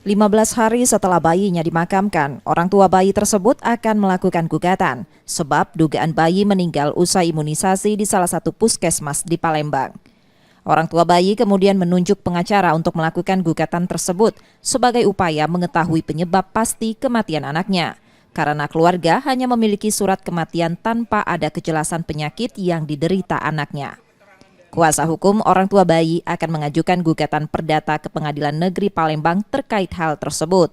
15 hari setelah bayinya dimakamkan, orang tua bayi tersebut akan melakukan gugatan sebab dugaan bayi meninggal usai imunisasi di salah satu puskesmas di Palembang. Orang tua bayi kemudian menunjuk pengacara untuk melakukan gugatan tersebut sebagai upaya mengetahui penyebab pasti kematian anaknya, karena keluarga hanya memiliki surat kematian tanpa ada kejelasan penyakit yang diderita anaknya. Kuasa hukum orang tua bayi akan mengajukan gugatan perdata ke Pengadilan Negeri Palembang terkait hal tersebut.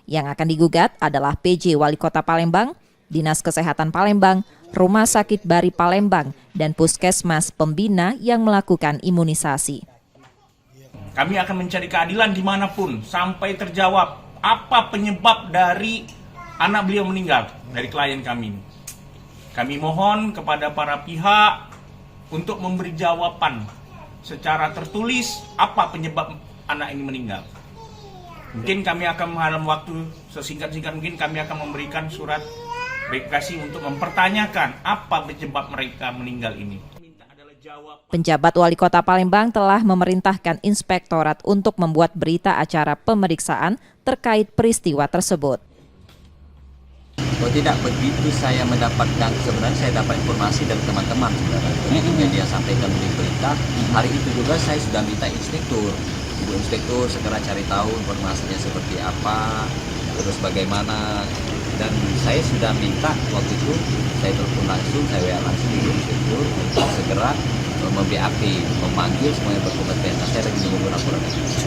Yang akan digugat adalah PJ Wali Kota Palembang, Dinas Kesehatan Palembang, Rumah Sakit Bari Palembang, dan Puskesmas Pembina yang melakukan imunisasi. Kami akan mencari keadilan dimanapun sampai terjawab apa penyebab dari anak beliau meninggal dari klien kami. Kami mohon kepada para pihak untuk memberi jawaban secara tertulis apa penyebab anak ini meninggal. Mungkin kami akan dalam waktu sesingkat-singkat mungkin kami akan memberikan surat verifikasi untuk mempertanyakan apa penyebab mereka meninggal ini. Penjabat Wali Kota Palembang telah memerintahkan inspektorat untuk membuat berita acara pemeriksaan terkait peristiwa tersebut. Oh tidak, begitu saya mendapatkan, sebenarnya saya dapat informasi dari teman-teman, begitu media sampaikan di berita, hari itu juga saya sudah minta inspektur, Ibu Inspektur segera cari tahu informasinya seperti apa, terus bagaimana, dan saya sudah minta waktu itu, saya telepon langsung, saya WA langsung Ibu Inspektur untuk segera membap, memanggil semua yang berkompeten. Saya lagi menunggu laporan.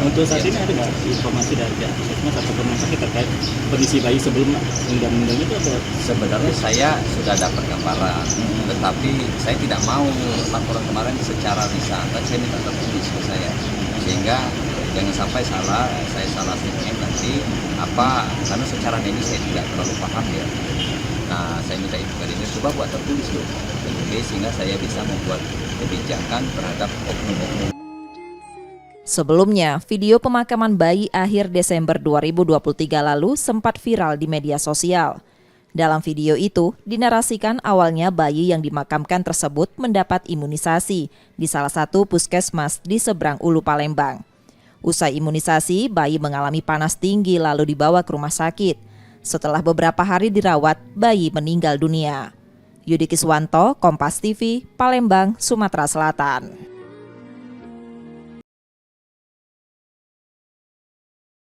Untuk saat ini ada nggak informasi dari pihak puskesmas atau rumah sakit terkait kondisi bayi sebelum undang-undang itu? Atau? Sebenarnya saya sudah dapat gambaran, tetapi saya tidak mau laporan kemarin secara lisan, dan saya minta tertulis ke saya, sehingga jangan sampai saya salah statement nanti apa, karena secara medis saya tidak terlalu paham ya. Nah, saya minta itu kali ini coba buat tertulis loh, sehingga saya bisa membuat kebijakan terhadap oknum-oknum. Sebelumnya, video pemakaman bayi akhir Desember 2023 lalu sempat viral di media sosial. Dalam video itu, dinarasikan awalnya bayi yang dimakamkan tersebut mendapat imunisasi di salah satu puskesmas di seberang Ulu Palembang. Usai imunisasi, bayi mengalami panas tinggi lalu dibawa ke rumah sakit. Setelah beberapa hari dirawat, bayi meninggal dunia. Yudi Kiswanto, Kompas TV, Palembang, Sumatera Selatan.